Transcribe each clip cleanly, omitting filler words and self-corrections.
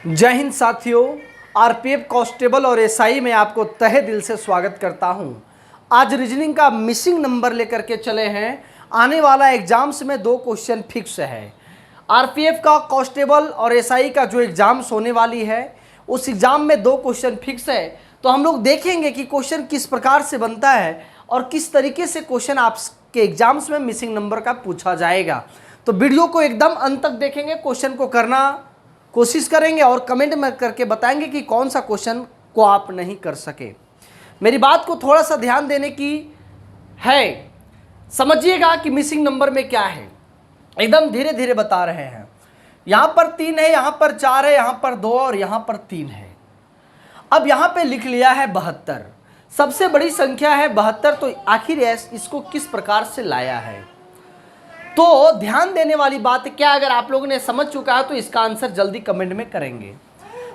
जय हिंद साथियों, RPF constable और एसआई में आपको तहे दिल से स्वागत करता हूं। आज रीजनिंग का मिसिंग नंबर लेकर के चले हैं। आने वाला एग्जाम्स में 2 क्वेश्चन फिक्स है। आरपीएफ का कांस्टेबल और एसआई का जो एग्जाम्स होने वाली है उस एग्जाम में 2 क्वेश्चन फिक्स है। तो हम लोग देखेंगे कि क्वेश्चन किस प्रकार से बनता है और किस तरीके से क्वेश्चन आपके एग्जाम्स में मिसिंग नंबर का पूछा जाएगा। तो वीडियो को एकदम अंत तक देखेंगे, क्वेश्चन को करना कोशिश करेंगे और कमेंट में करके बताएंगे कि कौन सा क्वेश्चन को आप नहीं कर सके। मेरी बात को थोड़ा सा ध्यान देने की है, समझिएगा कि मिसिंग नंबर में क्या है। एकदम धीरे धीरे बता रहे हैं। यहाँ पर 3 है, यहाँ पर 4 है, यहाँ पर 2 और यहाँ पर 3 है। अब यहाँ पे लिख लिया है 72, सबसे बड़ी संख्या है 72। तो आखिर इसको किस प्रकार से लाया है, तो ध्यान देने वाली बात क्या, अगर आप लोगों ने समझ चुका है तो इसका आंसर जल्दी कमेंट में करेंगे।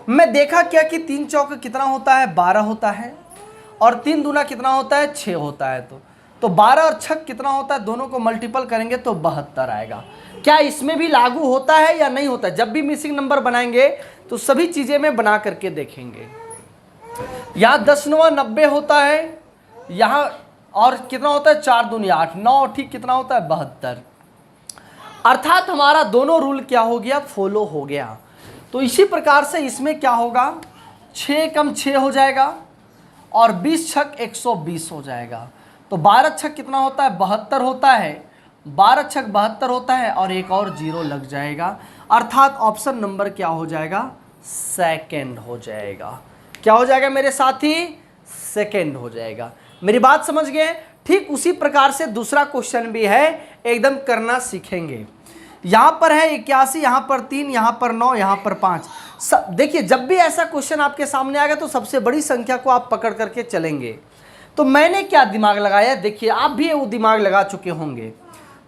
मैं देखा क्या कि 3 चौक कितना होता है, 12 होता है, और 3 दूना कितना होता है, 6 होता है। तो 12 और 6 कितना होता है, दोनों को मल्टीपल करेंगे तो 72 आएगा। क्या इसमें भी लागू होता है या नहीं होता? जब भी मिसिंग नंबर बनाएंगे तो सभी चीज़ें में बना करके देखेंगे। यहाँ 10 9 90 होता है, यहाँ और कितना होता है, 4 दूनी 8, 9 ठीक कितना होता है, 72। अर्थात हमारा दोनों रूल क्या हो गया, फॉलो हो गया। तो इसी प्रकार से इसमें क्या होगा, 6 कम 6 हो जाएगा और 20 छक 120 हो जाएगा। तो 12 छक कितना होता है, 72 होता है, 12 छक 72 होता है और एक और 0 लग जाएगा। अर्थात ऑप्शन नंबर क्या हो जाएगा, सेकंड हो जाएगा। क्या हो जाएगा मेरे साथी, सेकंड हो जाएगा। मेरी बात समझ गए? ठीक उसी प्रकार से दूसरा क्वेश्चन भी है, एकदम करना सीखेंगे। यहाँ पर है 81, यहाँ पर 3, यहाँ पर 9, यहाँ पर 5। देखिए, जब भी ऐसा क्वेश्चन आपके सामने आएगा तो सबसे बड़ी संख्या को आप पकड़ करके चलेंगे। तो मैंने क्या दिमाग लगाया, देखिए आप भी वो दिमाग लगा चुके होंगे।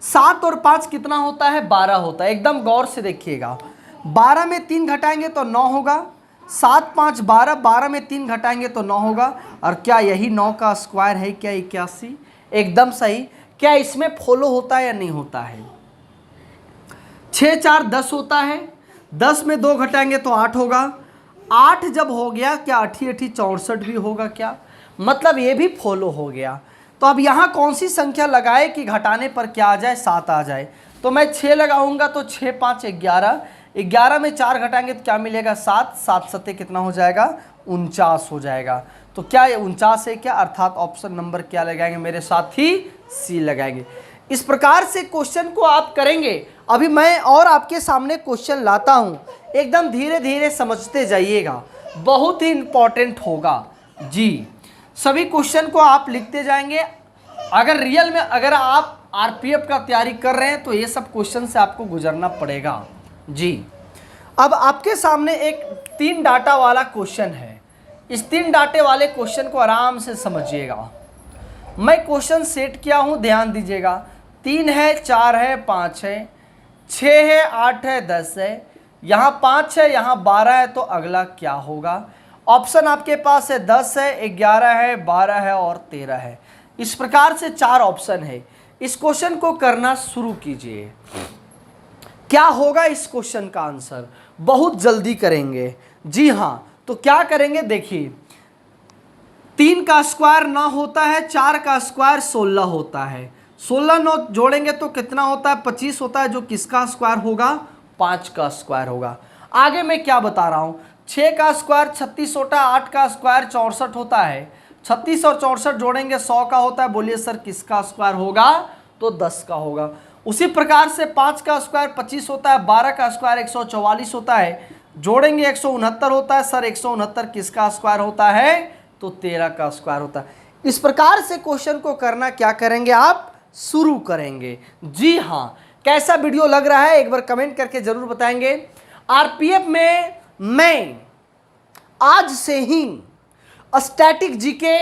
7 और 5 कितना होता है, 12 होता है। एकदम गौर से देखिएगा, 12 में 3 घटाएंगे तो 9 होगा, 7 5 12, 12 में 3 घटाएंगे तो 9 होगा। और क्या यही 9 का स्क्वायर है क्या, 81? एकदम सही। क्या इसमें फॉलो होता है या नहीं होता है? 6 4 10 होता है, 10 में 2 घटाएंगे तो 8 होगा। 8 जब हो गया, क्या 8 8 64 भी होगा क्या? मतलब ये भी फॉलो हो गया। तो अब यहाँ कौन सी संख्या लगाए कि घटाने पर क्या आ जाए, 7 आ जाए? तो मैं 6 लगाऊंगा तो 6 5 11, 11 में 4 घटाएंगे तो क्या मिलेगा, 7, 7 7 कितना हो जाएगा, 49 हो जाएगा। तो क्या ये 49 है क्या? अर्थात ऑप्शन नंबर क्या लगाएंगे मेरे साथी, सी लगाएंगे। इस प्रकार से क्वेश्चन को आप करेंगे। अभी मैं और आपके सामने क्वेश्चन लाता हूं, एकदम धीरे धीरे समझते जाइएगा, बहुत ही इंपॉर्टेंट होगा जी। सभी क्वेश्चन को आप लिखते जाएंगे। अगर रियल में अगर आप आरपीएफ का तैयारी कर रहे हैं तो ये सब क्वेश्चन से आपको गुजरना पड़ेगा जी। अब आपके सामने एक 3 डाटा वाला क्वेश्चन है। इस 3 डाटे वाले क्वेश्चन को आराम से समझिएगा। मैं क्वेश्चन सेट किया हूं, ध्यान दीजिएगा। 3 है, 4 है, 5 है, 6 है, 8 है, 10 है, यहाँ 5 है, यहाँ 12 है। तो अगला क्या होगा? ऑप्शन आपके पास है 10 है, 11 है, 12 है और 13 है। इस प्रकार से 4 ऑप्शन है। इस क्वेश्चन को करना शुरू कीजिए। क्या होगा इस क्वेश्चन का आंसर, बहुत जल्दी करेंगे जी हाँ। तो क्या करेंगे, देखिए 3 का स्क्वायर 9 होता है, 4 का स्क्वायर 16 होता है, 16 9 जोड़ेंगे तो कितना होता है, 25 होता है, जो किसका स्क्वायर होगा, 5 का स्क्वायर होगा। आगे मैं क्या बता रहा हूँ, 6 का स्क्वायर 36 होता है, 8 का स्क्वायर 64 होता है, 36 और 64 जोड़ेंगे 100 का होता है। बोलिए सर किसका स्क्वायर होगा, तो 10 का होगा। उसी प्रकार से 5 का स्क्वायर 25 होता है, 12 का स्क्वायर 144 होता है, जोड़ेंगे 169 होता है। सर 169 किसका स्क्वायर होता है, तो 13 का स्क्वायर होता है। इस प्रकार से क्वेश्चन को करना क्या करेंगे, आप शुरू करेंगे जी हाँ। कैसा वीडियो लग रहा है एक बार कमेंट करके जरूर बताएंगे। आरपीएफ में मैं आज से ही स्टैटिक जीके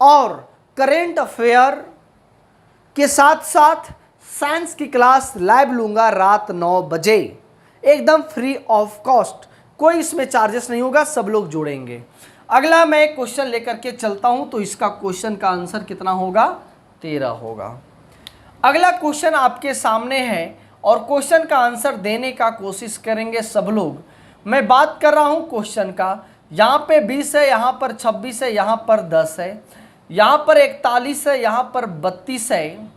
और करेंट अफेयर के साथ साथ साइंस की क्लास लाइव लूंगा रात 9 बजे, एकदम फ्री ऑफ कॉस्ट, कोई इसमें चार्जेस नहीं होगा, सब लोग जुड़ेंगे। अगला मैं क्वेश्चन लेकर के चलता हूं, तो इसका क्वेश्चन का आंसर कितना होगा, 13 होगा। अगला क्वेश्चन आपके सामने है और क्वेश्चन का आंसर देने का कोशिश करेंगे सब लोग। मैं बात कर रहा हूं क्वेश्चन का। यहां पे 20 है, यहां पर 26 है, यहां पर 10 है, यहां पर 41 है, यहां पर 32 है,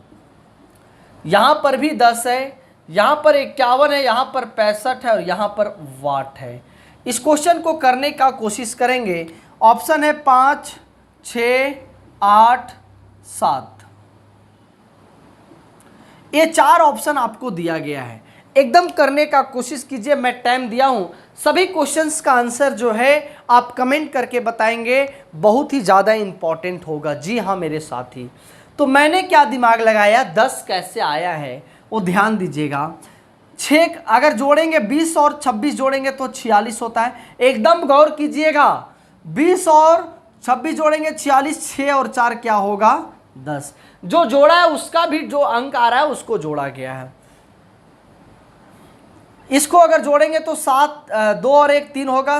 यहां पर भी 10 है, यहां पर 51 है, यहां पर 65 है और यहां पर वाट है। इस क्वेश्चन को करने का कोशिश करेंगे। ऑप्शन है 5, 6, 8, 7। ये 4 ऑप्शन आपको दिया गया है, एकदम करने का कोशिश कीजिए। मैं टाइम दिया हूं, सभी क्वेश्चंस का आंसर जो है आप कमेंट करके बताएंगे, बहुत ही ज़्यादा इंपॉर्टेंट होगा। जी हाँ मेरे साथी, तो मैंने क्या दिमाग लगाया, 10 कैसे आया है वो ध्यान दीजिएगा। 6 अगर जोड़ेंगे, 20 और 26 जोड़ेंगे तो 46 होता है। एकदम गौर कीजिएगा, 20 और 26 जोड़ेंगे 46, 6 और 4 क्या होगा, 10। जो जोड़ा है उसका भी जो अंक आ रहा है उसको जोड़ा गया है। इसको अगर जोड़ेंगे तो 7, 2 और 1 3 होगा,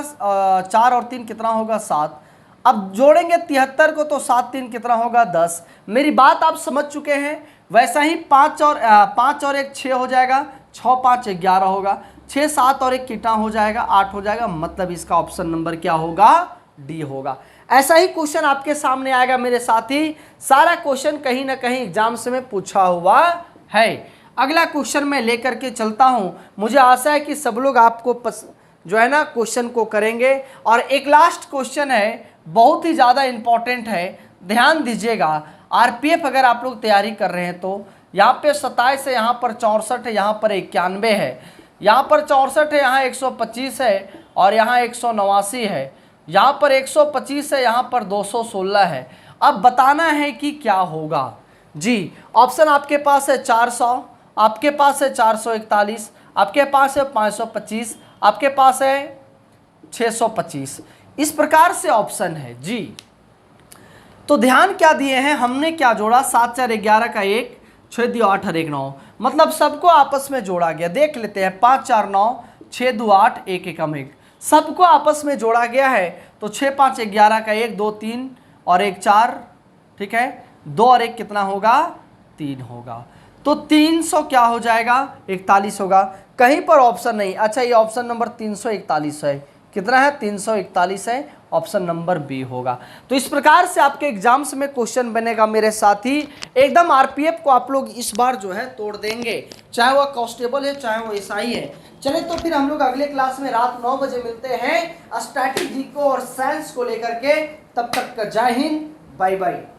4 और 3 कितना होगा, 7। अब जोड़ेंगे 73 को तो 7 3 कितना होगा, 10। मेरी बात आप समझ चुके हैं। वैसा ही 5 और 1 6 हो जाएगा, 6 5 11 होगा, 6 7 और 1 कितना हो जाएगा, 8 हो जाएगा। मतलब इसका ऑप्शन नंबर क्या होगा, डी होगा। ऐसा ही क्वेश्चन आपके सामने आएगा मेरे साथी। सारा क्वेश्चन कहीं ना कहीं एग्जाम्स में पूछा हुआ है। अगला क्वेश्चन मैं लेकर के चलता हूं। मुझे आशा है कि सब लोग आपको जो है ना क्वेश्चन को करेंगे। और एक लास्ट क्वेश्चन है, बहुत ही ज़्यादा इंपॉर्टेंट है, ध्यान दीजिएगा। आरपीएफ अगर आप लोग तैयारी कर रहे हैं तो यहाँ पे 27 है, यहाँ पर 64 है, यहाँ पर 91 है, यहाँ पर 64 है, यहाँ 125 है और यहाँ 189 है, यहाँ पर 125 है, यहाँ पर 216 है। अब बताना है कि क्या होगा। जी ऑप्शन आपके पास है 400, आपके पास है 441, आपके पास है 525, आपके पास है 625। इस प्रकार से ऑप्शन है। जी तो ध्यान क्या दिए हैं, हमने क्या जोड़ा, 7 4 11 का 1, 6 2 8 और 1 9, मतलब सबको आपस में जोड़ा गया। देख लेते हैं, 5 4 9, 6 2 8, 1 1 1, सबको आपस में जोड़ा गया है। तो 6 5 11 का 1 2 3 और 1 4, ठीक है, 2 और 1 कितना होगा, 3 होगा। तो 300 क्या हो जाएगा, 41 होगा। कहीं पर ऑप्शन नहीं। अच्छा ये ऑप्शन नंबर 341 है, कितना है, 341 है, ऑप्शन नंबर बी होगा। तो इस प्रकार से आपके एग्जाम्स में क्वेश्चन बनेगा मेरे साथी। एकदम आरपीएफ को आप लोग इस बार जो है तोड़ देंगे, चाहे वह कांस्टेबल है चाहे वो एसआई है। चले तो फिर हम लोग अगले क्लास में रात 9 बजे मिलते हैं स्ट्रैटेजी को और साइंस को लेकर के। तब तक का जय हिंद, बाय बाय।